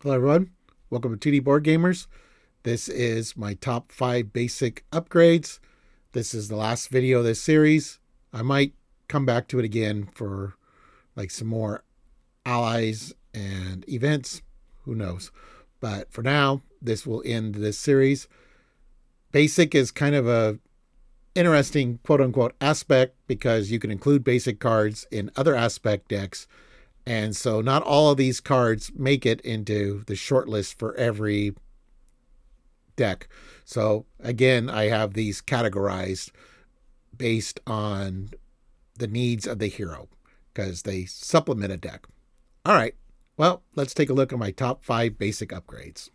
Hello everyone, welcome to 2D Board Gamers. This is my top 5 basic upgrades. This is the last video of this series. I might come back to it again for like some more allies and events, who knows. But for now, this will end this series. Basic is kind of a interesting quote unquote aspect because you can include basic cards in other aspect decks, and so not all of these cards make it into the short list for every deck. So again, I have these categorized based on the needs of the hero because they supplement a deck. All right, well, let's take a look at my top 5 basic upgrades.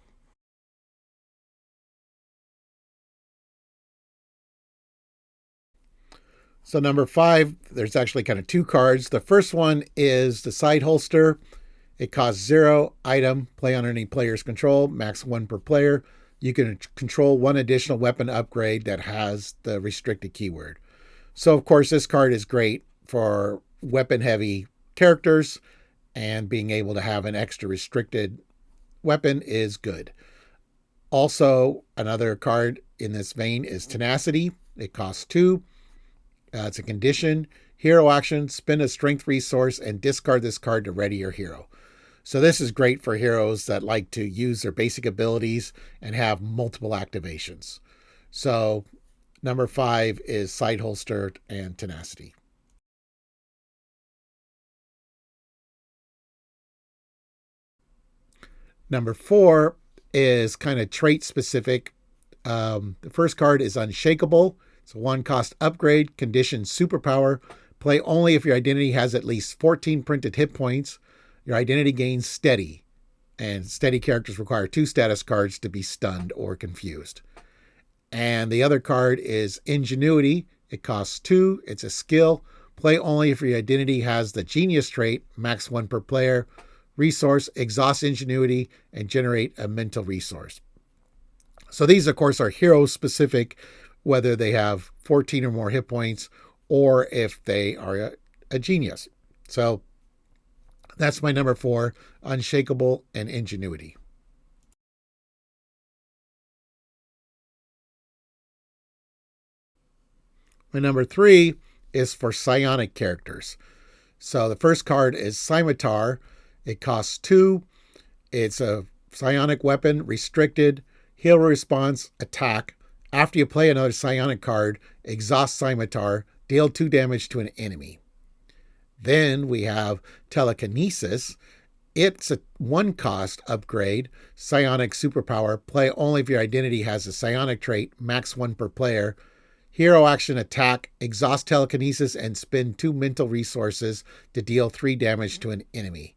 So number 5, there's actually kind of 2 cards. The first one is the side holster. It costs 0 item, play on any player's control, max 1 per player. You can control 1 additional weapon upgrade that has the restricted keyword. So of course this card is great for weapon heavy characters, and being able to have an extra restricted weapon is good. Also, another card in this vein is Tenacity. It costs 2. It's a condition. Hero action, spend a strength resource and discard this card to ready your hero. So this is great for heroes that like to use their basic abilities and have multiple activations. So number 5 is side holster and Tenacity. Number 4 is kind of trait specific. The first card is Unshakable. It's a 1 cost upgrade, condition superpower. Play only if your identity has at least 14 printed hit points. Your identity gains steady, and steady characters require 2 status cards to be stunned or confused. And the other card is Ingenuity. It costs 2. It's a skill. Play only if your identity has the Genius trait, max 1 per player. Resource, exhaust Ingenuity, and generate a mental resource. So these, of course, are hero specific, whether they have 14 or more hit points or if they are a genius. So that's my number 4, Unshakable and Ingenuity. My number 3 is for psionic characters. So the first card is Scimitar. It costs 2. It's a psionic weapon, restricted, hero response, attack. After you play another psionic card, exhaust Scimitar, deal 2 damage to an enemy. Then we have Telekinesis. It's a 1 cost upgrade, psionic superpower. Play only if your identity has a psionic trait, max 1 per player. Hero action, attack, exhaust Telekinesis, and spend 2 mental resources to deal 3 damage to an enemy.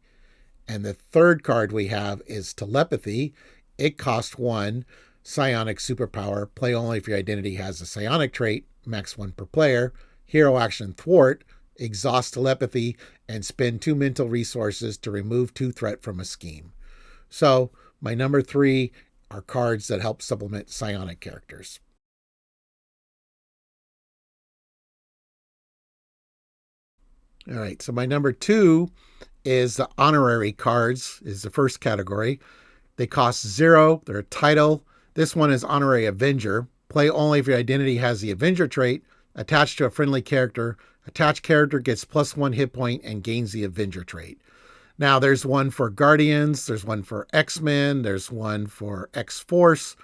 And the third card we have is Telepathy. It costs 1, psionic superpower. Play only if your identity has a psionic trait, max 1 per player. Hero action, thwart, exhaust Telepathy, and spend 2 mental resources to remove 2 threat from a scheme. So my number 3 are cards that help supplement psionic characters. All right, so my number 2 is the honorary cards, is the first category. They cost 0. They're a title. This one is Honorary Avenger. Play only if your identity has the Avenger trait attached to a friendly character. Attached character gets +1 hit point and gains the Avenger trait. Now, there's one for Guardians. There's one for X-Men. There's one for X-Force.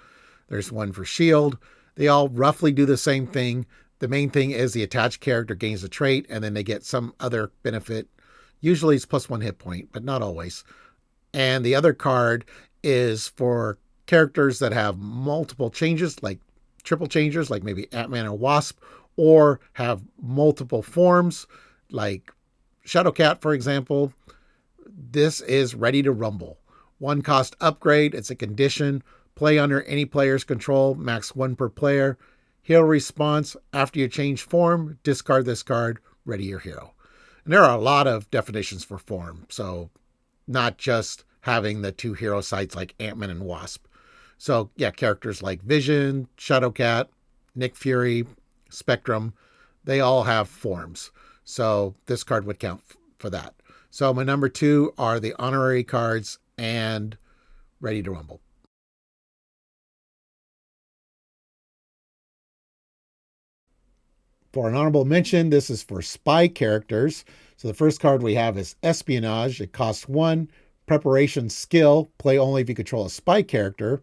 There's one for S.H.I.E.L.D. They all roughly do the same thing. The main thing is the attached character gains a trait, and then they get some other benefit. Usually it's +1 hit point, but not always. And the other card is for characters that have multiple changes, like triple changes, like maybe Ant-Man and Wasp, or have multiple forms, like Shadowcat, for example. This is Ready to Rumble. 1 cost upgrade. It's a condition. Play under any player's control, max 1 per player. Hero response, after you change form, discard this card, ready your hero. And there are a lot of definitions for form, so not just having the 2 hero sites like Ant-Man and Wasp. So yeah, characters like Vision, Shadowcat, Nick Fury, Spectrum, they all have forms. So this card would count for that. So my number 2 are the honorary cards, and ready to rumble. For an honorable mention, this is for spy characters. So the first card we have is Espionage. It costs 1. Preparation skill. Play only if you control a spy character.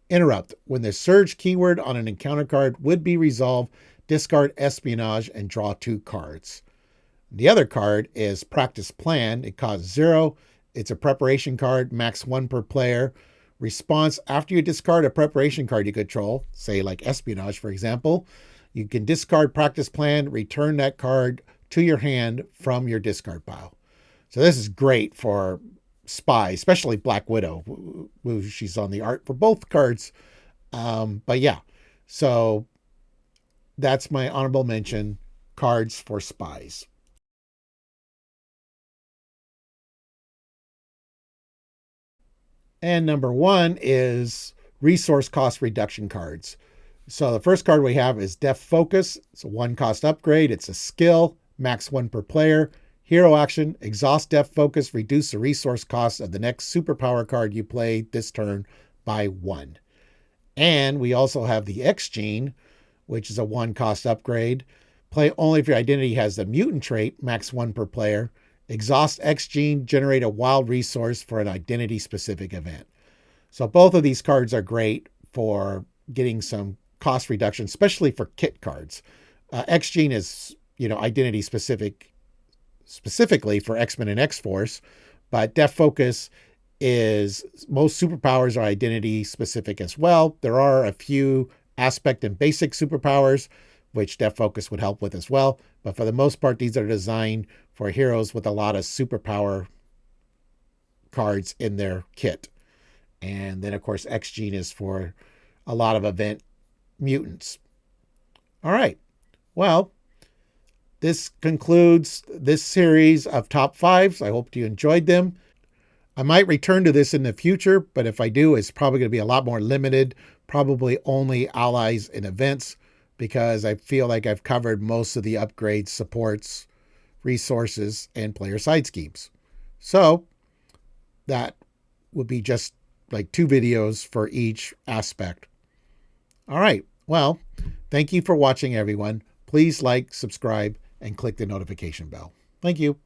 Interrupt. When the surge keyword on an encounter card would be resolved, discard Espionage and draw 2 cards. The other card is Practice Plan. It costs 0. It's a preparation card, max 1 per player. Response: after you discard a preparation card you control, say like Espionage, for example, you can discard Practice Plan, return that card to your hand from your discard pile. So this is great for spy, especially Black Widow. She's on the art for both cards. But yeah, so that's my honorable mention, cards for spies. And number 1 is resource cost reduction cards. So the first card we have is Deft Focus. It's a 1 cost upgrade. It's a skill, max 1 per player. Hero action: exhaust Deft Focus, reduce the resource cost of the next superpower card you play this turn by 1. And we also have the X Gene, which is a 1 cost upgrade. Play only if your identity has the mutant trait, max 1 per player. Exhaust X Gene, generate a wild resource for an identity specific event. So both of these cards are great for getting some cost reduction, especially for kit cards. X Gene is, identity specific, specifically for X-Men and X-Force, but Deft Focus is, most superpowers are identity specific as well. There are a few aspect and basic superpowers, which Deft Focus would help with as well. But for the most part, these are designed for heroes with a lot of superpower cards in their kit. And then, of course, X Gene is for a lot of event mutants. All right. Well, this concludes this series of top 5s. I hope you enjoyed them. I might return to this in the future, but if I do, it's probably going to be a lot more limited, probably only allies and events, because I feel like I've covered most of the upgrades, supports, resources, and player side schemes. So that would be just like 2 videos for each aspect. All right. Well, thank you for watching, everyone. Please like, subscribe, and click the notification bell. Thank you.